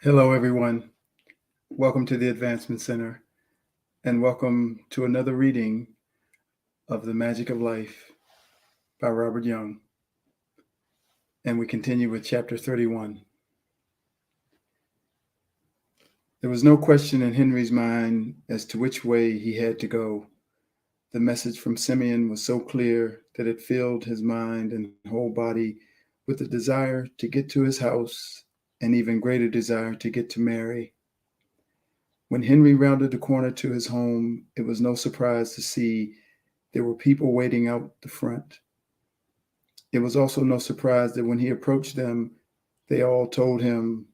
Hello, everyone. Welcome to the Advancement Center, and welcome to another reading of The Magic of Life by Robert Young. And we continue with chapter 31. There was no question in Henry's mind as to which way he had to go. The message from Simeon was so clear that it filled his mind and whole body with the desire to get to his house and even greater desire to get to Mary. When Henry rounded the corner to his home, it was no surprise to see there were people waiting out the front. It was also no surprise that when he approached them, they all told him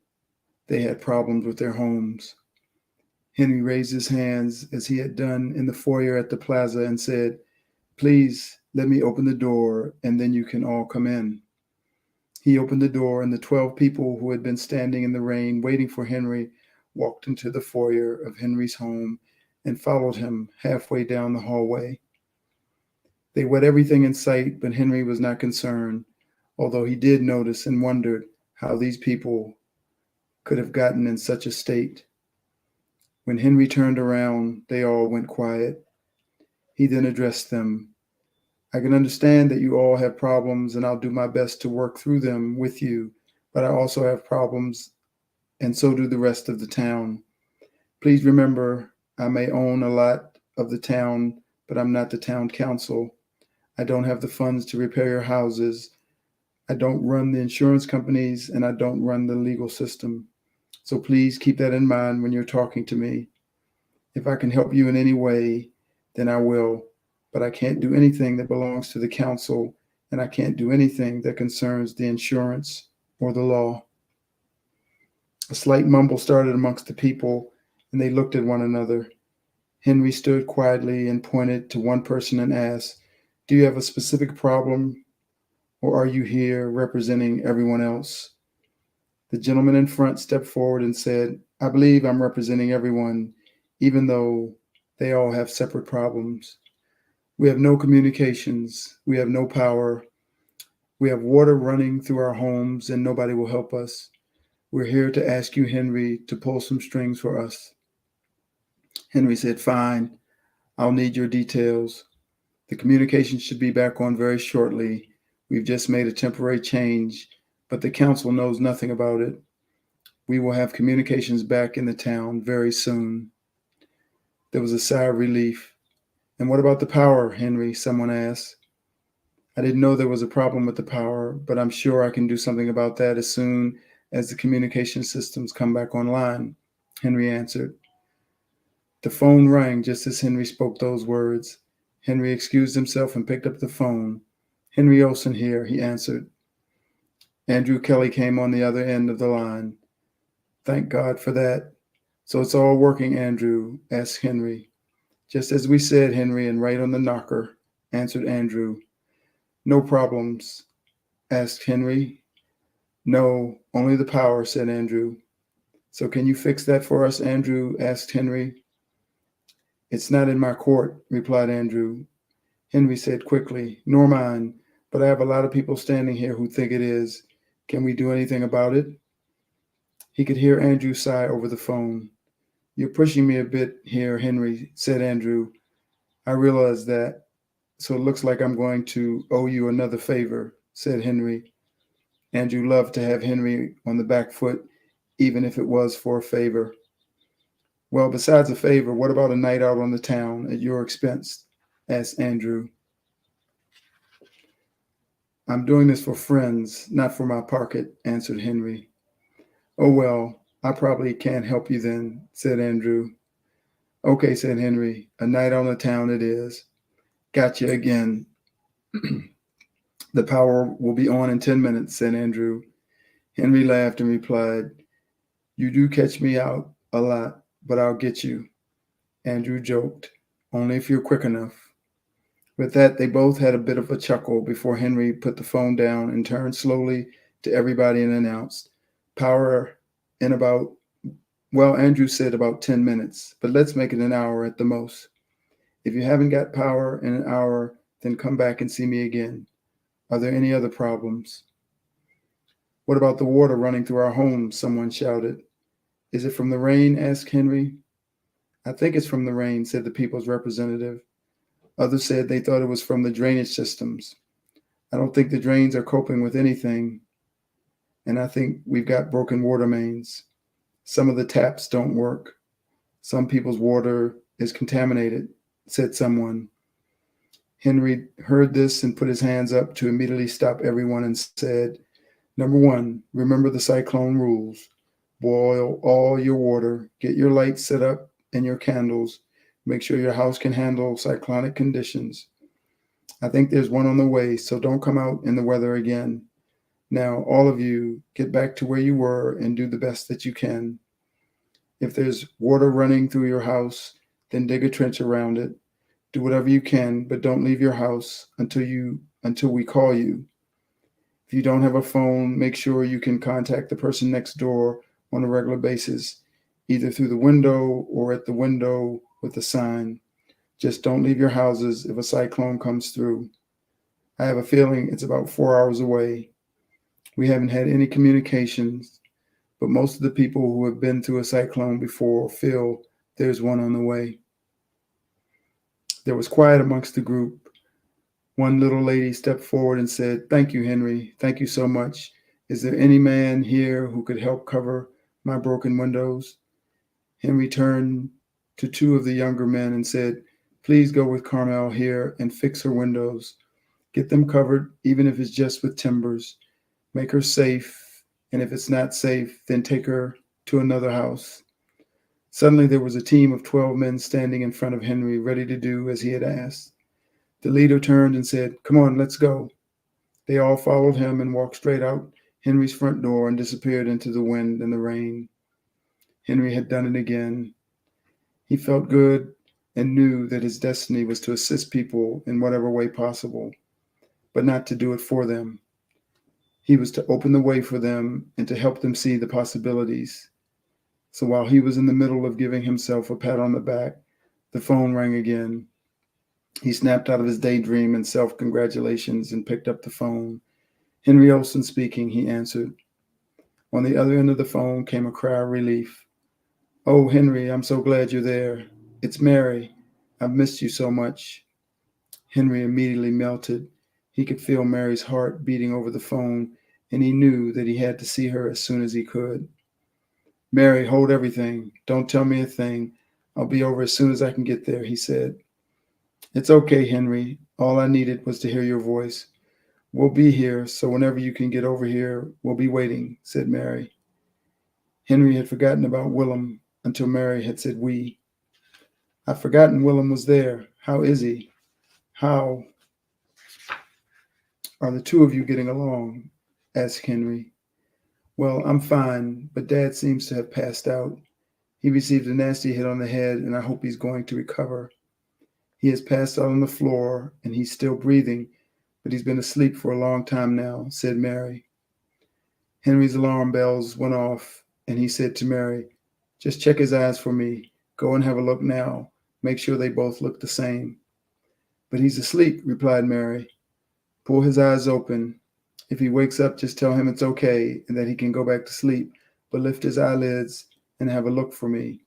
they had problems with their homes. Henry raised his hands as he had done in the foyer at the plaza and said, "Please let me open the door and then you can all come in." He opened the door and the 12 people who had been standing in the rain waiting for Henry walked into the foyer of Henry's home and followed him halfway down the hallway. They wet everything in sight, but Henry was not concerned, although he did notice and wondered how these people could have gotten in such a state. When Henry turned around, they all went quiet. He then addressed them. "I can understand that you all have problems, and I'll do my best to work through them with you, but I also have problems, and so do the rest of the town. Please remember, I may own a lot of the town, but I'm not the town council. I don't have the funds to repair your houses. I don't run the insurance companies, and I don't run the legal system. So please keep that in mind when you're talking to me. If I can help you in any way, then I will, but I can't do anything that belongs to the council, and I can't do anything that concerns the insurance or the law." A slight mumble started amongst the people, and they looked at one another. Henry stood quietly and pointed to one person and asked, "Do you have a specific problem, or are you here representing everyone else?" The gentleman in front stepped forward and said, "I believe I'm representing everyone, even though they all have separate problems. We have no communications. We have no power. We have water running through our homes, and nobody will help us. We're here to ask you, Henry, to pull some strings for us." Henry said, "Fine. I'll need your details. The communication should be back on very shortly. We've just made a temporary change, but the council knows nothing about it. We will have communications back in the town very soon." There was a sigh of relief. "And what about the power, Henry?" someone asked. "I didn't know there was a problem with the power, but I'm sure I can do something about that as soon as the communication systems come back online," Henry answered. The phone rang just as Henry spoke those words. Henry excused himself and picked up the phone. "Henry Olson here," he answered. Andrew Kelly came on the other end of the line. "Thank God for that. So it's all working, Andrew?" asked Henry. "Just as we said, Henry, and right on the knocker," answered Andrew. "No problems?" asked Henry. "No, only the power," said Andrew. "So can you fix that for us, Andrew?" asked Henry. "It's not in my court," replied Andrew. Henry said quickly, "Nor mine, but I have a lot of people standing here who think it is. Can we do anything about it?" He could hear Andrew sigh over the phone. "You're pushing me a bit here, Henry," said Andrew. "I realize that, so it looks like I'm going to owe you another favor," said Henry. Andrew loved to have Henry on the back foot, even if it was for a favor. "Well, besides a favor, what about a night out on the town at your expense?" asked Andrew. "I'm doing this for friends, not for my pocket," answered Henry. "Oh, well, I probably can't help you then," said Andrew. "Okay," said Henry, "a night on the town it is." "Gotcha again." "The power will be on in 10 minutes, said Andrew. Henry laughed and replied, "You do catch me out a lot, but I'll get you." Andrew joked, "Only if you're quick enough." With that, they both had a bit of a chuckle before Henry put the phone down and turned slowly to everybody and announced, "Power in about, well, Andrew said about 10 minutes, but let's make it an hour at the most. If you haven't got power in an hour, then come back and see me again. Are there any other problems?" "What about the water running through our homes?" someone shouted. Is it from the rain? Asked Henry. I think it's from the rain, said the people's representative. Others said they thought it was from the drainage systems. I don't think the drains are coping with anything, and I think we've got broken water mains. Some of the taps don't work. Some people's water is contaminated, said someone. Henry heard this and put his hands up to immediately stop everyone and said, Number one, remember the cyclone rules. Boil all your water, get your lights set up and your candles. Make sure your house can handle cyclonic conditions. I think there's one on the way, so don't come out in the weather again. Now, all of you, get back to where you were and do the best that you can. If there's water running through your house, then dig a trench around it. Do whatever you can, but don't leave your house until we call you. If you don't have a phone, make sure you can contact the person next door on a regular basis, either through the window or at the window with a sign. Just don't leave your houses if a cyclone comes through. I have a feeling it's about 4 hours away. We haven't had any communications, but most of the people who have been through a cyclone before feel there's one on the way. There was quiet amongst the group. One little lady stepped forward and said, Thank you, Henry. Thank you so much. Is there any man here who could help cover my broken windows? Henry turned to two of the younger men and said, Please go with Carmel here and fix her windows. Get them covered, even if it's just with timbers. Make her safe, and if it's not safe, then take her to another house. Suddenly there was a team of 12 men standing in front of Henry, ready to do as he had asked. The leader turned and said, Come on, let's go. They all followed him and walked straight out Henry's front door and disappeared into the wind and the rain. Henry had done it again. He felt good and knew that his destiny was to assist people in whatever way possible, but not to do it for them. He was to open the way for them and to help them see the possibilities. So while he was in the middle of giving himself a pat on the back, the phone rang again. He snapped out of his daydream and self-congratulations and picked up the phone. Henry Olson speaking, he answered. On the other end of the phone came a cry of relief. Oh, Henry, I'm so glad you're there. It's Mary. I've missed you so much. Henry immediately melted. He could feel Mary's heart beating over the phone, and he knew that he had to see her as soon as he could. Mary, hold everything. Don't tell me a thing. I'll be over as soon as I can get there, he said. It's okay, Henry. All I needed was to hear your voice. We'll be here, so whenever you can get over here, we'll be waiting, said Mary. Henry had forgotten about Willem until Mary had said we. I'd forgotten Willem was there. How is he? How are the two of you getting along? Asked Henry. Well, I'm fine, but Dad seems to have passed out. He received a nasty hit on the head, and I hope he's going to recover. He has passed out on the floor, and he's still breathing, but he's been asleep for a long time now, said Mary. Henry's alarm bells went off, and he said to Mary, Just check his eyes for me. Go and have a look now. Make sure they both look the same. But he's asleep, replied Mary. Pull his eyes open. If he wakes up, just tell him it's okay and that he can go back to sleep, but lift his eyelids and have a look for me.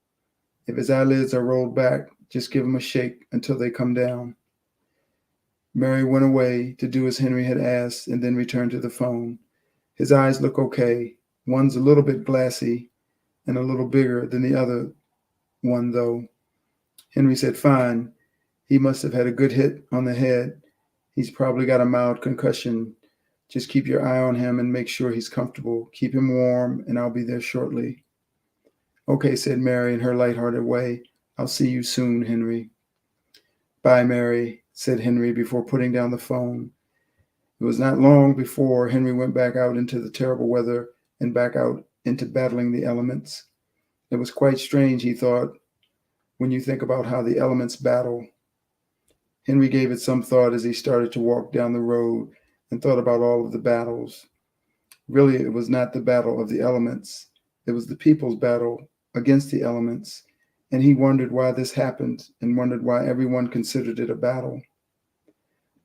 If his eyelids are rolled back, just give him a shake until they come down. Mary went away to do as Henry had asked and then returned to the phone. His eyes look okay. One's a little bit glassy and a little bigger than the other one, though. Henry said, Fine. He must have had a good hit on the head. He's probably got a mild concussion. Just keep your eye on him and make sure he's comfortable. Keep him warm, and I'll be there shortly. Okay, said Mary in her lighthearted way. I'll see you soon, Henry. Bye, Mary, said Henry before putting down the phone. It was not long before Henry went back out into the terrible weather and back out into battling the elements. It was quite strange, he thought, when you think about how the elements battle. Henry gave it some thought as he started to walk down the road and thought about all of the battles. Really, it was not the battle of the elements. It was the people's battle against the elements, and he wondered why this happened and wondered why everyone considered it a battle.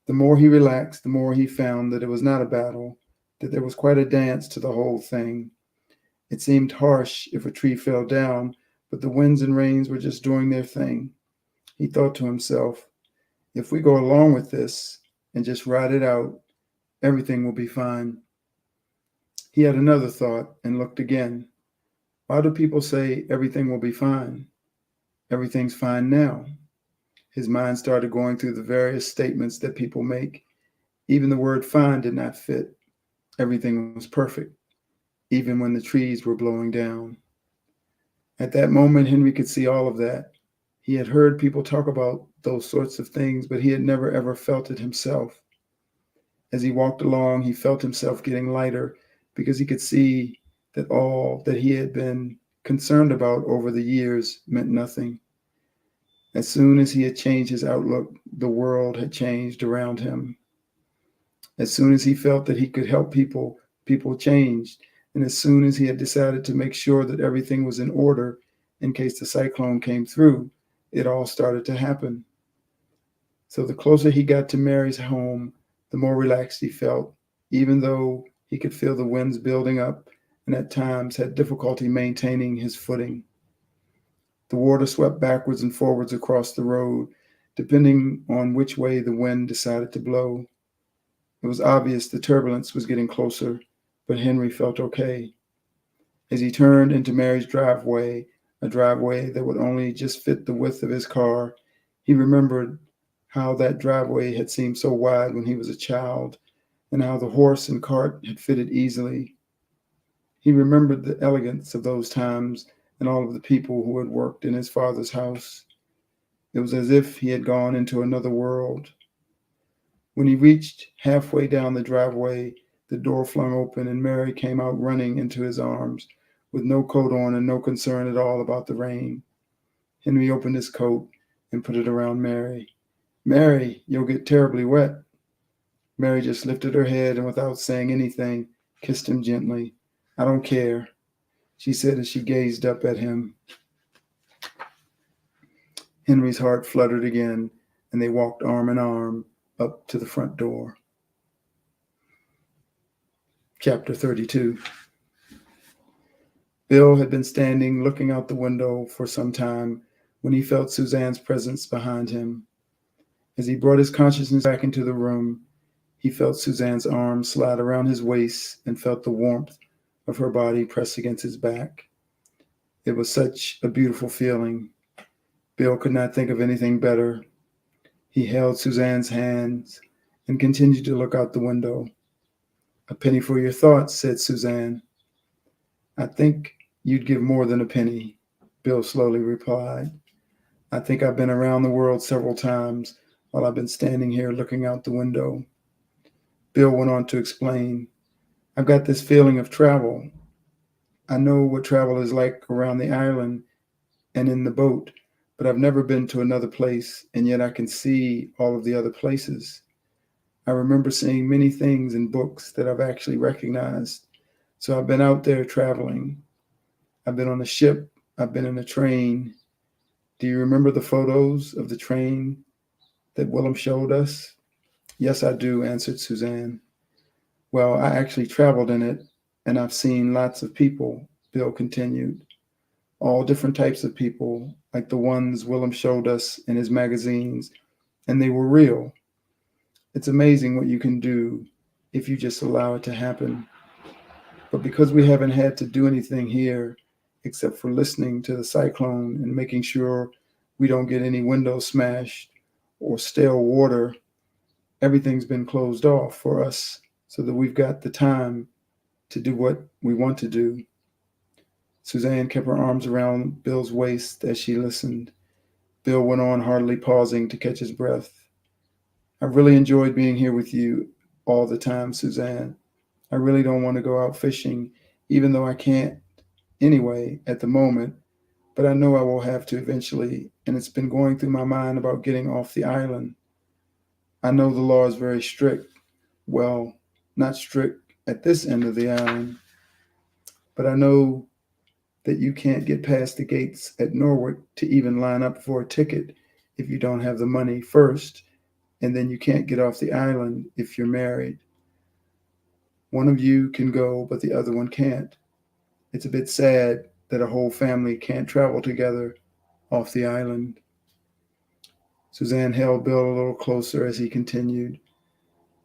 The more he relaxed, the more he found that it was not a battle, that there was quite a dance to the whole thing. It seemed harsh if a tree fell down, but the winds and rains were just doing their thing. He thought to himself, if we go along with this and just ride it out, everything will be fine. He had another thought and looked again. Why do people say everything will be fine? Everything's fine now. His mind started going through the various statements that people make. Even the word fine did not fit. Everything was perfect, even when the trees were blowing down. At that moment, Henry could see all of that. He had heard people talk about those sorts of things, but he had never ever felt it himself. As he walked along, he felt himself getting lighter because he could see that all that he had been concerned about over the years meant nothing. As soon as he had changed his outlook, the world had changed around him. As soon as he felt that he could help people, people changed. And as soon as he had decided to make sure that everything was in order in case the cyclone came through, it all started to happen. So the closer he got to Mary's home, the more relaxed he felt, even though he could feel the winds building up and at times had difficulty maintaining his footing. The water swept backwards and forwards across the road, depending on which way the wind decided to blow. It was obvious the turbulence was getting closer, but Henry felt okay. As he turned into Mary's driveway, a driveway that would only just fit the width of his car, he remembered how that driveway had seemed so wide when he was a child, and how the horse and cart had fitted easily. He remembered the elegance of those times and all of the people who had worked in his father's house. It was as if he had gone into another world. When he reached halfway down the driveway, the door flung open and Mary came out running into his arms with no coat on and no concern at all about the rain. Henry opened his coat and put it around Mary. Mary, you'll get terribly wet. Mary just lifted her head and without saying anything, kissed him gently. I don't care, she said as she gazed up at him. Henry's heart fluttered again, and they walked arm in arm up to the front door. Chapter 32. Bill had been standing looking out the window for some time when he felt Suzanne's presence behind him. As he brought his consciousness back into the room, he felt Suzanne's arm slide around his waist and felt the warmth of her body press against his back. It was such a beautiful feeling. Bill could not think of anything better. He held Suzanne's hands and continued to look out the window. A penny for your thoughts, said Suzanne. I think you'd give more than a penny, Bill slowly replied. I think I've been around the world several times while I've been standing here looking out the window. Bill went on to explain, I've got this feeling of travel. I know what travel is like around the island and in the boat, but I've never been to another place, and yet I can see all of the other places. I remember seeing many things in books that I've actually recognized. So I've been out there traveling. I've been on a ship. I've been in a train. Do you remember the photos of the train that Willem showed us? Yes, I do, answered Suzanne. Well, I actually traveled in it, and I've seen lots of people, Bill continued. All different types of people, like the ones Willem showed us in his magazines, and they were real. It's amazing what you can do if you just allow it to happen. But because we haven't had to do anything here, except for listening to the cyclone and making sure we don't get any windows smashed or stale water, everything's been closed off for us so that we've got the time to do what we want to do. Suzanne kept her arms around Bill's waist as she listened. Bill went on, hardly pausing to catch his breath. I've really enjoyed being here with you all the time, Suzanne. I really don't want to go out fishing, even though I can't anyway at the moment, but I know I will have to eventually, and it's been going through my mind about getting off the island. I know the law is very strict. Well, not strict at this end of the island, but I know that you can't get past the gates at Norwich to even line up for a ticket if you don't have the money first, and then you can't get off the island if you're married. One of you can go, but the other one can't. It's a bit sad that a whole family can't travel together off the island. Suzanne held Bill a little closer as he continued.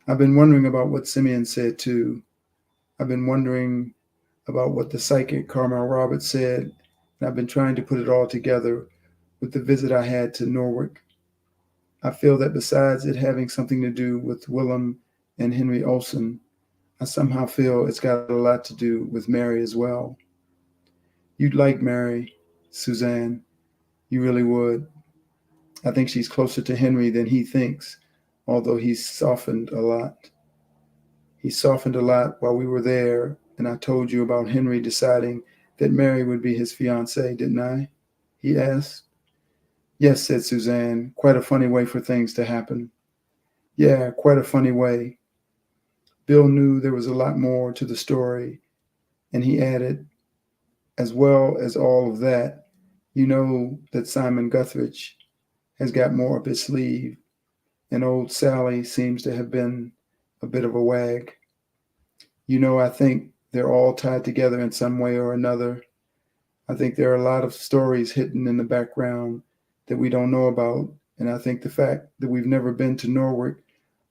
I've been wondering about what Simeon said too. I've been wondering about what the psychic Carmel Roberts said, and I've been trying to put it all together with the visit I had to Norwich. I feel that besides it having something to do with Willem and Henry Olsen, I somehow feel it's got a lot to do with Mary as well. You'd like Mary, Suzanne. You really would. I think she's closer to Henry than he thinks, although he's softened a lot. He softened a lot while we were there, and I told you about Henry deciding that Mary would be his fiancée, didn't I? He asked. Yes, said Suzanne. Quite a funny way for things to happen. Yeah, quite a funny way. Bill knew there was a lot more to the story, and he added, as well as all of that, you know that Simon Guthridge has got more up his sleeve, and old Sally seems to have been a bit of a wag. You know, I think they're all tied together in some way or another. I think there are a lot of stories hidden in the background that we don't know about, and I think the fact that we've never been to Norwich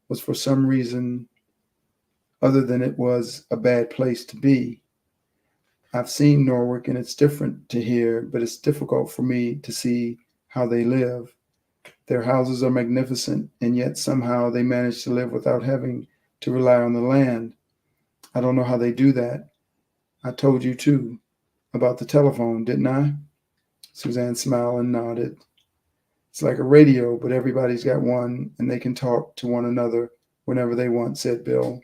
was for some reason other than it was a bad place to be. I've seen Norwich and it's different to here, but it's difficult for me to see how they live. Their houses are magnificent, and yet somehow they manage to live without having to rely on the land. I don't know how they do that. I told you too about the telephone, didn't I? Suzanne smiled and nodded. It's like a radio, but everybody's got one and they can talk to one another whenever they want, said Bill.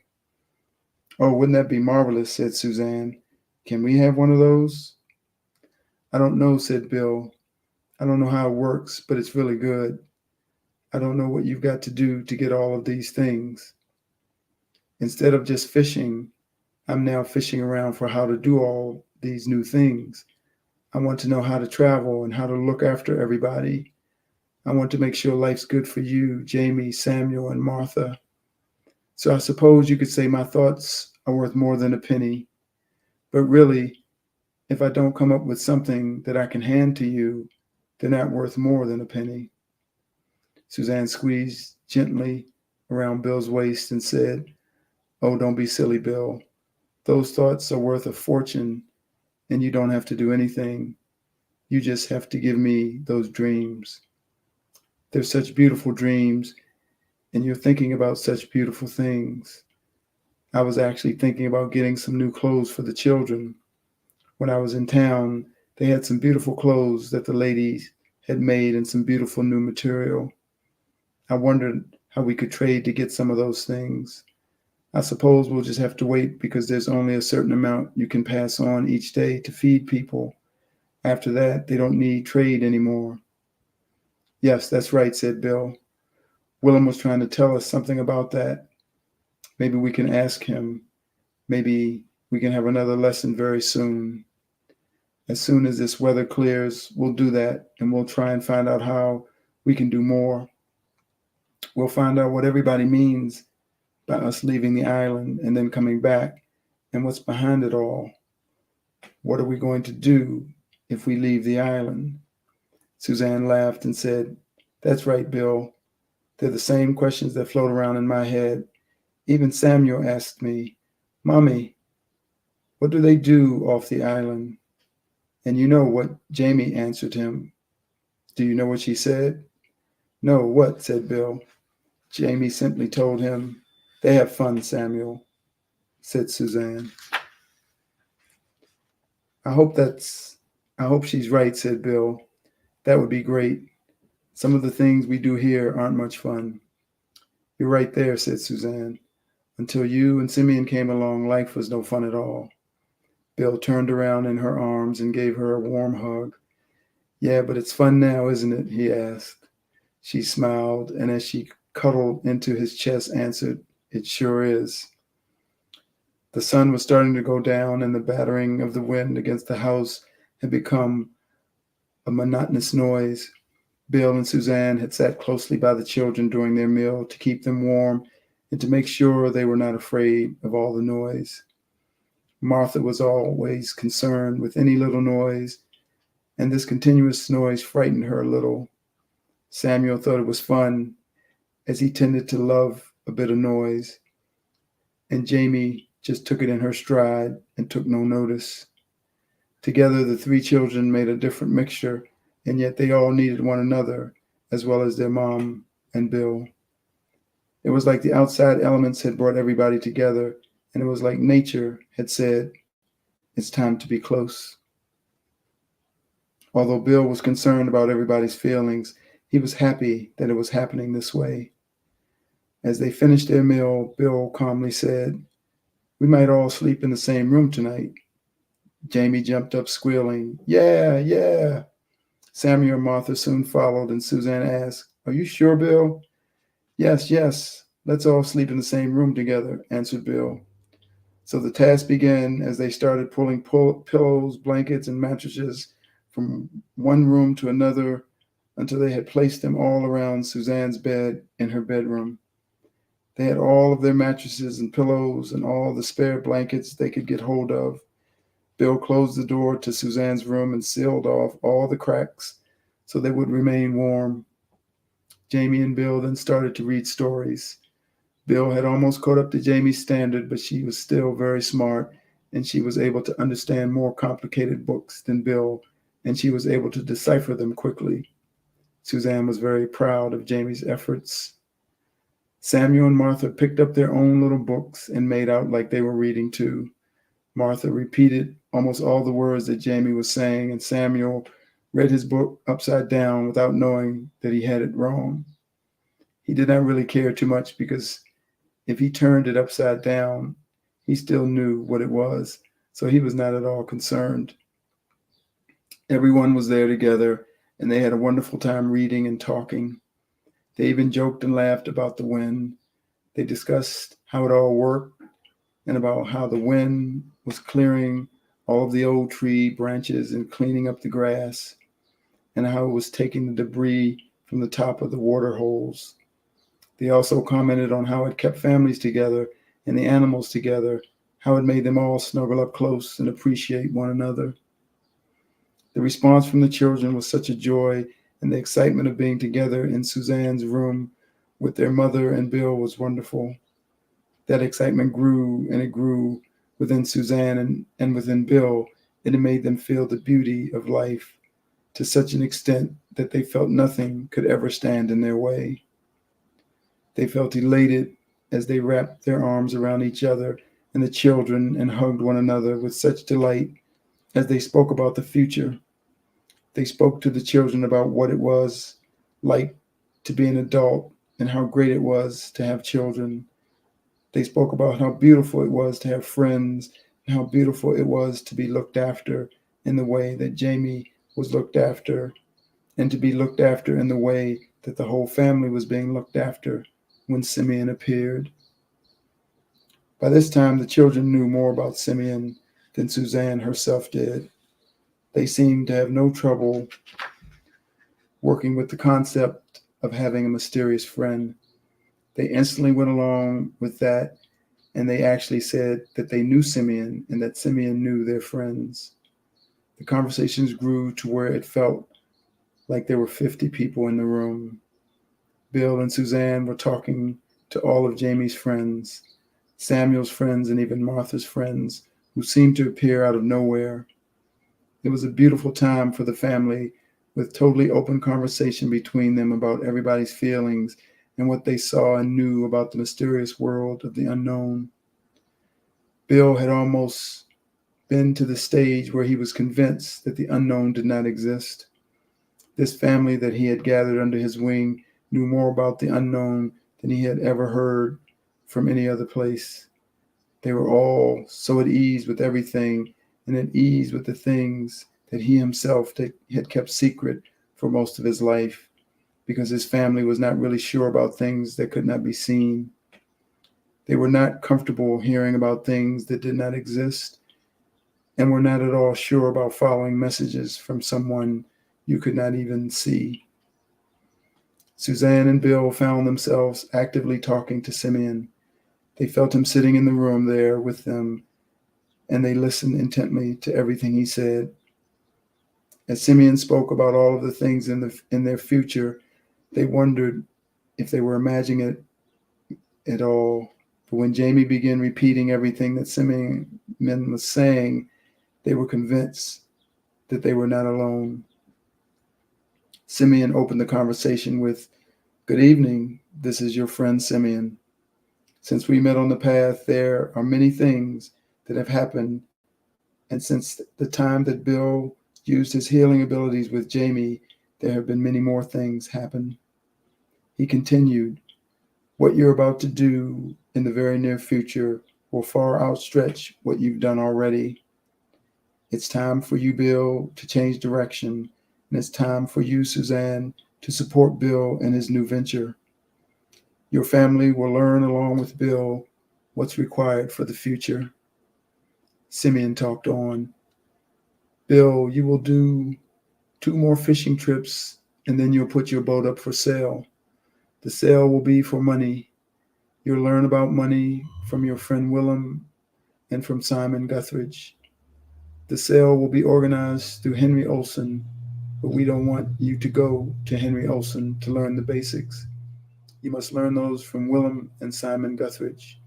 Oh, wouldn't that be marvelous, said Suzanne. Can we have one of those? I don't know, said Bill. I don't know how it works, but it's really good. I don't know what you've got to do to get all of these things. Instead of just fishing, I'm now fishing around for how to do all these new things. I want to know how to travel and how to look after everybody. I want to make sure life's good for you, Jamie, Samuel, and Martha. So I suppose you could say my thoughts are worth more than a penny. But really, if I don't come up with something that I can hand to you, they're not worth more than a penny. Suzanne squeezed gently around Bill's waist and said, Oh, don't be silly, Bill. Those thoughts are worth a fortune, and you don't have to do anything. You just have to give me those dreams. They're such beautiful dreams, and you're thinking about such beautiful things. I was actually thinking about getting some new clothes for the children. When I was in town, they had some beautiful clothes that the ladies had made in some beautiful new material. I wondered how we could trade to get some of those things. I suppose we'll just have to wait because there's only a certain amount you can pass on each day to feed people. After that, they don't need trade anymore. Yes, that's right, said Bill. Willem was trying to tell us something about that. Maybe we can ask him. Maybe we can have another lesson very soon. As soon as this weather clears, we'll do that, and we'll try and find out how we can do more. We'll find out what everybody means by us leaving the island and then coming back, and what's behind it all. What are we going to do if we leave the island? Suzanne laughed and said, That's right, Bill. They're the same questions that float around in my head. Even Samuel asked me, Mommy, what do they do off the island? And you know what Jamie answered him. Do you know what she said? No, what? Said Bill. Jamie simply told him, They have fun, Samuel, said Suzanne. I hope she's right, said Bill. That would be great. Some of the things we do here aren't much fun. You're right there, said Suzanne. Until you and Simeon came along, life was no fun at all. Bill turned around in her arms and gave her a warm hug. Yeah, but it's fun now, isn't it? He asked. She smiled, and as she cuddled into his chest, answered, It sure is. The sun was starting to go down, and the battering of the wind against the house had become a monotonous noise. Bill and Suzanne had sat closely by the children during their meal to keep them warm and to make sure they were not afraid of all the noise. Martha was always concerned with any little noise, and this continuous noise frightened her a little. Samuel thought it was fun, as he tended to love a bit of noise, and Jamie just took it in her stride and took no notice. Together, the three children made a different mixture, and yet they all needed one another, as well as their mom and Bill. It was like the outside elements had brought everybody together, and it was like nature had said, it's time to be close. Although Bill was concerned about everybody's feelings, he was happy that it was happening this way. As they finished their meal, Bill calmly said, "We might all sleep in the same room tonight." Jamie jumped up squealing, "Yeah, yeah." Samuel and Martha soon followed, and Suzanne asked, "Are you sure, Bill?" "Yes, yes. Let's all sleep in the same room together," answered Bill. So the task began as they started pulling pillows, blankets, and mattresses from one room to another until they had placed them all around Suzanne's bed in her bedroom. They had all of their mattresses and pillows and all the spare blankets they could get hold of. Bill closed the door to Suzanne's room and sealed off all the cracks so they would remain warm. Jamie and Bill then started to read stories. Bill had almost caught up to Jamie's standard, but she was still very smart, and she was able to understand more complicated books than Bill, and she was able to decipher them quickly. Suzanne was very proud of Jamie's efforts. Samuel and Martha picked up their own little books and made out like they were reading too. Martha repeated almost all the words that Jamie was saying, and Samuel read his book upside down without knowing that he had it wrong. He did not really care too much because if he turned it upside down, he still knew what it was, so he was not at all concerned. Everyone was there together, and they had a wonderful time reading and talking. They even joked and laughed about the wind. They discussed how it all worked and about how the wind was clearing all of the old tree branches and cleaning up the grass, and how it was taking the debris from the top of the water holes. They also commented on how it kept families together and the animals together, how it made them all snuggle up close and appreciate one another. The response from the children was such a joy, and the excitement of being together in Suzanne's room with their mother and Bill was wonderful. That excitement grew and it grew within Suzanne and within Bill, and it made them feel the beauty of life to such an extent that they felt nothing could ever stand in their way. They felt elated as they wrapped their arms around each other and the children and hugged one another with such delight as they spoke about the future. They spoke to the children about what it was like to be an adult and how great it was to have children. They spoke about how beautiful it was to have friends and how beautiful it was to be looked after in the way that Jamie was looked after, and to be looked after in the way that the whole family was being looked after when Simeon appeared. By this time, the children knew more about Simeon than Suzanne herself did. They seemed to have no trouble working with the concept of having a mysterious friend. They instantly went along with that, and they actually said that they knew Simeon and that Simeon knew their friends. The conversations grew to where it felt like there were 50 people in the room. Bill and Suzanne were talking to all of Jamie's friends, Samuel's friends, and even Martha's friends, who seemed to appear out of nowhere. It was a beautiful time for the family, with totally open conversation between them about everybody's feelings and what they saw and knew about the mysterious world of the unknown. Bill had almost been to the stage where he was convinced that the unknown did not exist. This family that he had gathered under his wing knew more about the unknown than he had ever heard from any other place. They were all so at ease with everything and at ease with the things that he himself had kept secret for most of his life, because his family was not really sure about things that could not be seen. They were not comfortable hearing about things that did not exist, and were not at all sure about following messages from someone you could not even see. Suzanne and Bill found themselves actively talking to Simeon. They felt him sitting in the room there with them, and they listened intently to everything he said. As Simeon spoke about all of the things in their future, they wondered if they were imagining it at all. But when Jamie began repeating everything that Simeon was saying, they were convinced that they were not alone. Simeon opened the conversation with, "Good evening. This is your friend Simeon. Since we met on the path, there are many things that have happened. And since the time that Bill used his healing abilities with Jamie, there have been many more things happen." He continued, "What you're about to do in the very near future will far outstretch what you've done already. It's time for you, Bill, to change direction, and it's time for you, Suzanne, to support Bill in his new venture. Your family will learn along with Bill what's required for the future." Simeon talked on. "Bill, you will do 2 more fishing trips, and then you'll put your boat up for sale. The sale will be for money. You'll learn about money from your friend Willem and from Simon Guthridge. The sale will be organized through Henry Olson, but we don't want you to go to Henry Olson to learn the basics. You must learn those from Willem and Simon Guthridge.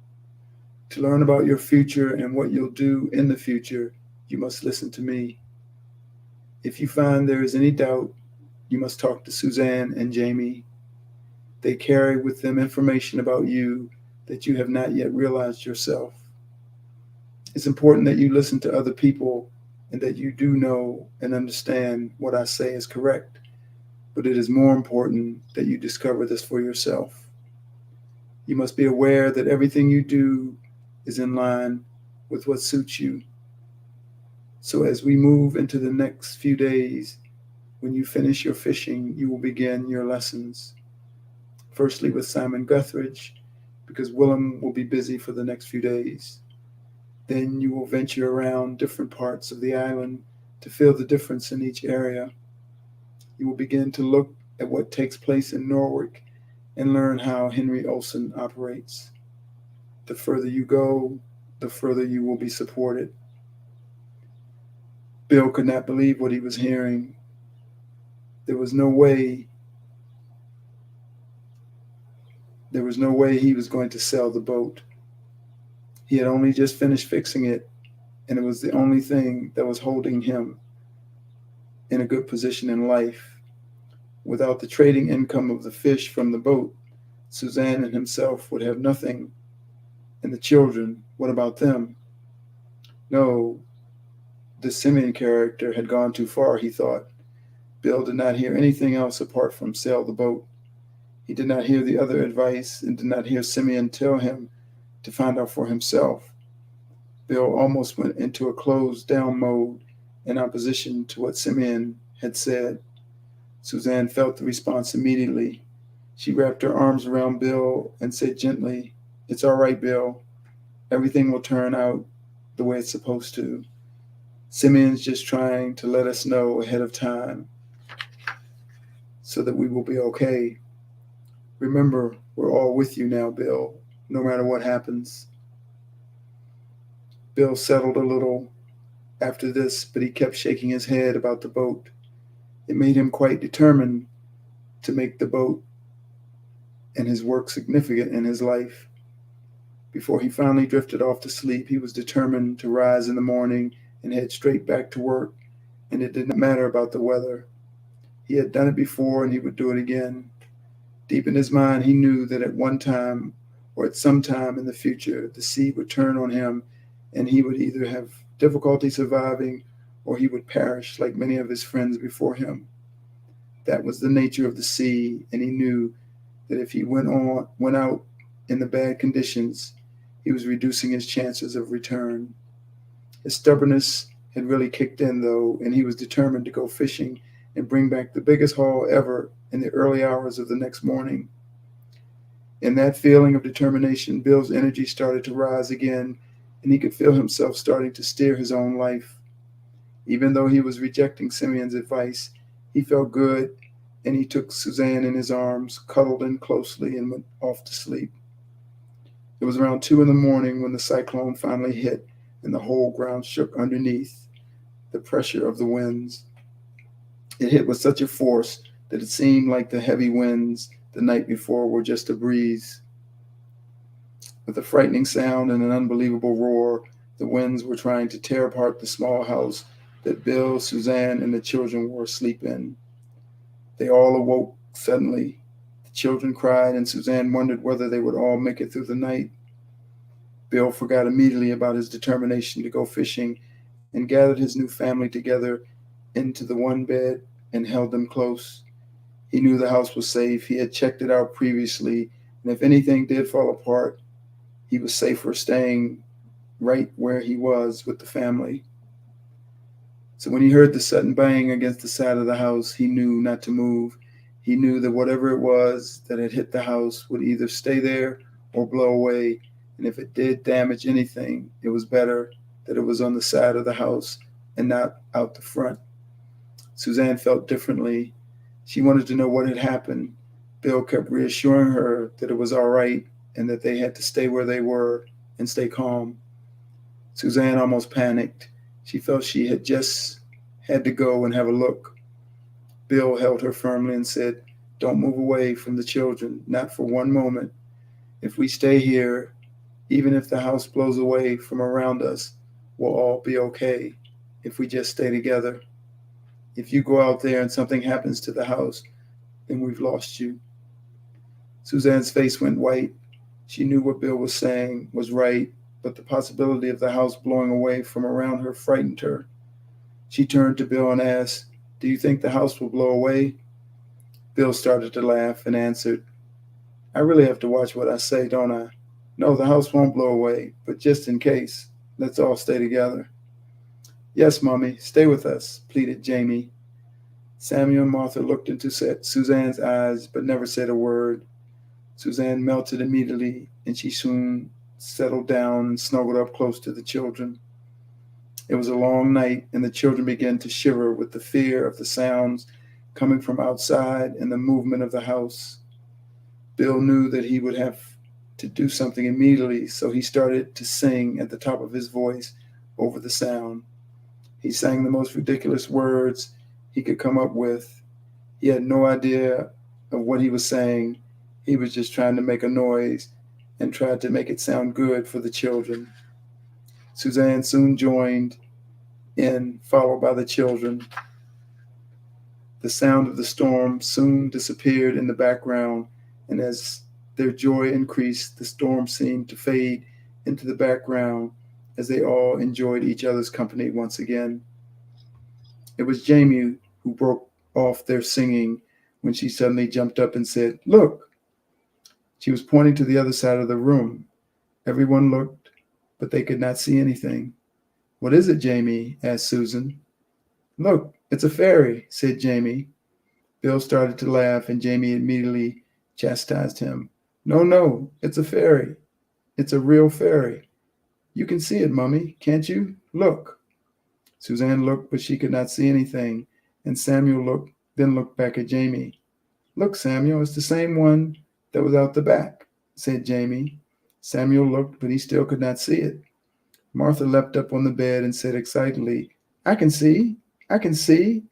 To learn about your future and what you'll do in the future, you must listen to me. If you find there is any doubt, you must talk to Suzanne and Jamie. They carry with them information about you that you have not yet realized yourself. It's important that you listen to other people and that you do know and understand what I say is correct, but it is more important that you discover this for yourself. You must be aware that everything you do is in line with what suits you. So as we move into the next few days, when you finish your fishing, you will begin your lessons. Firstly with Simon Guthridge, because Willem will be busy for the next few days. Then you will venture around different parts of the island to feel the difference in each area. You will begin to look at what takes place in Norwich and learn how Henry Olson operates. The further you go, the further you will be supported." Bill could not believe what he was hearing. There was no way he was going to sell the boat. He had only just finished fixing it, and it was the only thing that was holding him in a good position in life. Without the trading income of the fish from the boat, Suzanne and himself would have nothing. And the children, what about them? No, the Simeon character had gone too far, he thought. Bill did not hear anything else apart from sail the boat. He did not hear the other advice and did not hear Simeon tell him to find out for himself. Bill almost went into a closed down mode in opposition to what Simeon had said. Suzanne felt the response immediately. She wrapped her arms around Bill and said gently, "It's all right, Bill. Everything will turn out the way it's supposed to. Simeon's just trying to let us know ahead of time so that we will be okay. Remember, we're all with you now, Bill, no matter what happens." Bill settled a little after this, but he kept shaking his head about the boat. It made him quite determined to make the boat and his work significant in his life. Before he finally drifted off to sleep, he was determined to rise in the morning and head straight back to work, and it didn't matter about the weather. He had done it before, and he would do it again. Deep in his mind, he knew that at one time or at some time in the future, the sea would turn on him, and he would either have difficulty surviving or he would perish like many of his friends before him. That was the nature of the sea, and he knew that if he went out in the bad conditions, he was reducing his chances of return. His stubbornness had really kicked in, though, and he was determined to go fishing and bring back the biggest haul ever in the early hours of the next morning. In that feeling of determination, Bill's energy started to rise again, and he could feel himself starting to steer his own life. Even though he was rejecting Simeon's advice, he felt good, and he took Suzanne in his arms, cuddled in closely, and went off to sleep. It was around 2 in the morning when the cyclone finally hit, and the whole ground shook underneath the pressure of the winds. It hit with such a force that it seemed like the heavy winds the night before were just a breeze. With a frightening sound and an unbelievable roar, the winds were trying to tear apart the small house that Bill, Suzanne, and the children were asleep in. They all awoke suddenly. The children cried, and Suzanne wondered whether they would all make it through the night. Bill forgot immediately about his determination to go fishing and gathered his new family together into the one bed and held them close. He knew the house was safe. He had checked it out previously, and if anything did fall apart, he was safer staying right where he was with the family. So when he heard the sudden bang against the side of the house, he knew not to move. He knew that whatever it was that had hit the house would either stay there or blow away. And if it did damage anything, it was better that it was on the side of the house and not out the front. Suzanne felt differently. She wanted to know what had happened. Bill kept reassuring her that it was all right and that they had to stay where they were and stay calm. Suzanne almost panicked. She felt she had just had to go and have a look. Bill held her firmly and said, "Don't move away from the children, not for one moment. If we stay here, even if the house blows away from around us, we'll all be okay if we just stay together. If you go out there and something happens to the house, then we've lost you." Suzanne's face went white. She knew what Bill was saying was right, but the possibility of the house blowing away from around her frightened her. She turned to Bill and asked, "Do you think the house will blow away?" Bill started to laugh and answered, "I really have to watch what I say, don't I? No, the house won't blow away, but just in case, let's all stay together." "Yes, Mommy, stay with us," pleaded Jamie. Samuel and Martha looked into Suzanne's eyes, but never said a word. Suzanne melted immediately, and she soon settled down and snuggled up close to the children. It was a long night, and the children began to shiver with the fear of the sounds coming from outside and the movement of the house. Bill knew that he would have to do something immediately, so he started to sing at the top of his voice over the sound. He sang the most ridiculous words he could come up with. He had no idea of what he was saying. He was just trying to make a noise and tried to make it sound good for the children. Suzanne soon joined in, followed by the children. The sound of the storm soon disappeared in the background, and as their joy increased, the storm seemed to fade into the background as they all enjoyed each other's company once again. It was Jamie who broke off their singing when she suddenly jumped up and said, "Look!" She was pointing to the other side of the room. Everyone looked, but they could not see anything. "What is it, Jamie?" asked Susan. "Look, it's a fairy," said Jamie. Bill started to laugh, and Jamie immediately chastised him. "No, no, it's a fairy. It's a real fairy. You can see it, Mummy, can't you? Look." Suzanne looked, but she could not see anything, and Samuel then looked back at Jamie. "Look, Samuel, it's the same one that was out the back," said Jamie. Samuel looked, but he still could not see it. Martha leapt up on the bed and said excitedly, "I can see, I can see,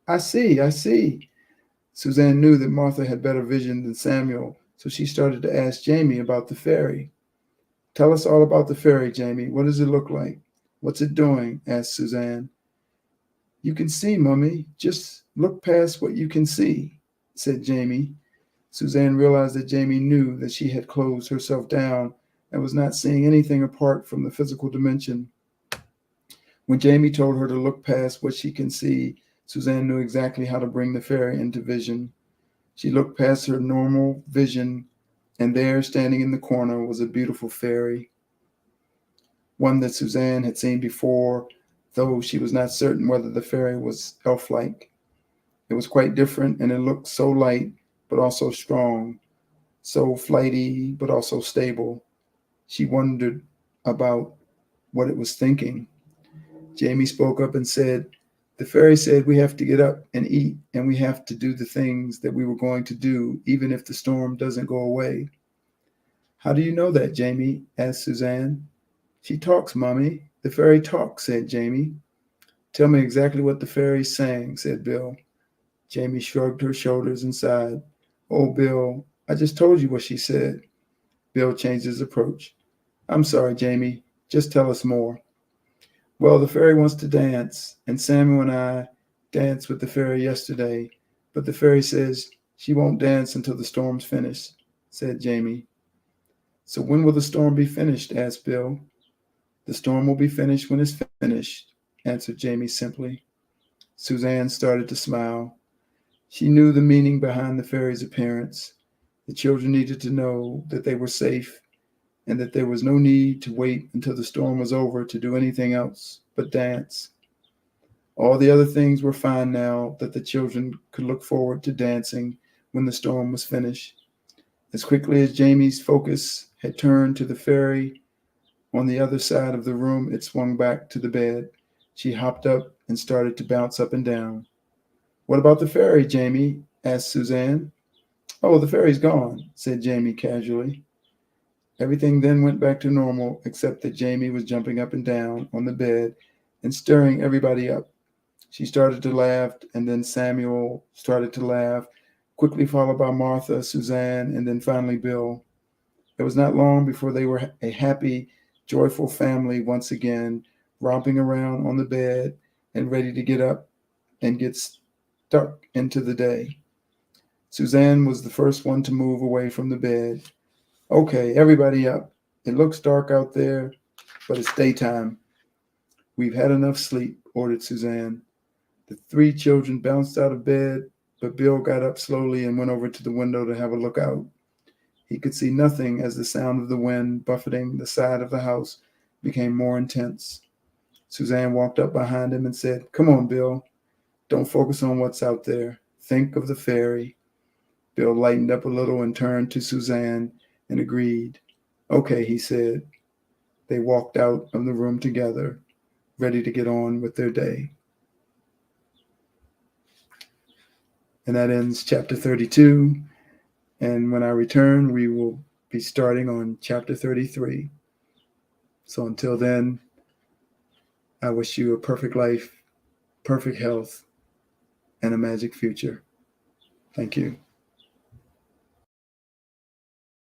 I see, I see." Suzanne knew that Martha had better vision than Samuel, so she started to ask Jamie about the fairy. "Tell us all about the fairy, Jamie. What does it look like? What's it doing?" asked Suzanne. "You can see, Mummy. Just look past what you can see," said Jamie. Suzanne realized that Jamie knew that she had closed herself down and was not seeing anything apart from the physical dimension. When Jamie told her to look past what she can see, Suzanne knew exactly how to bring the fairy into vision. She looked past her normal vision, and there, standing in the corner, was a beautiful fairy, one that Suzanne had seen before, though she was not certain whether the fairy was elf-like. It was quite different, and it looked so light, but also strong, so flighty, but also stable. She wondered about what it was thinking. Jamie spoke up and said, "The fairy said we have to get up and eat, and we have to do the things that we were going to do, even if the storm doesn't go away." "How do you know that, Jamie?" asked Suzanne. "She talks, Mommy. The fairy talks, said Jamie. Tell me exactly what the fairy's saying, said Bill. Jamie shrugged her shoulders and sighed. Oh, Bill, I just told you what she said. Bill changed his approach. I'm sorry, Jamie. Just tell us more. Well, the fairy wants to dance, and Samuel and I danced with the fairy yesterday, but the fairy says she won't dance until the storm's finished, said Jamie. So when will the storm be finished? Asked Bill. The storm will be finished when it's finished, answered Jamie simply. Suzanne started to smile. She knew the meaning behind the fairy's appearance. The children needed to know that they were safe and that there was no need to wait until the storm was over to do anything else but dance. All the other things were fine now that the children could look forward to dancing when the storm was finished. As quickly as Jamie's focus had turned to the fairy on the other side of the room, it swung back to the bed. She hopped up and started to bounce up and down. What about the fairy, Jamie? Asked Suzanne. Oh, the fairy's gone, said Jamie casually. Everything then went back to normal, except that Jamie was jumping up and down on the bed and stirring everybody up. She started to laugh, and then Samuel started to laugh, quickly followed by Martha, Suzanne, and then finally Bill. It was not long before they were a happy, joyful family once again, romping around on the bed and ready to get up and get stuck into the day. Suzanne was the first one to move away from the bed. Okay, everybody up. It looks dark out there, but it's daytime. We've had enough sleep, ordered Suzanne. The three children bounced out of bed, but Bill got up slowly and went over to the window to have a look out. He could see nothing as the sound of the wind buffeting the side of the house became more intense. Suzanne walked up behind him and said, Come on, Bill. Don't focus on what's out there. Think of the fairy. Bill lightened up a little and turned to Suzanne and agreed. Okay, he said. They walked out of the room together, ready to get on with their day. And that ends chapter 32. And when I return, we will be starting on chapter 33. So until then, I wish you a perfect life, perfect health, and a magic future. Thank you.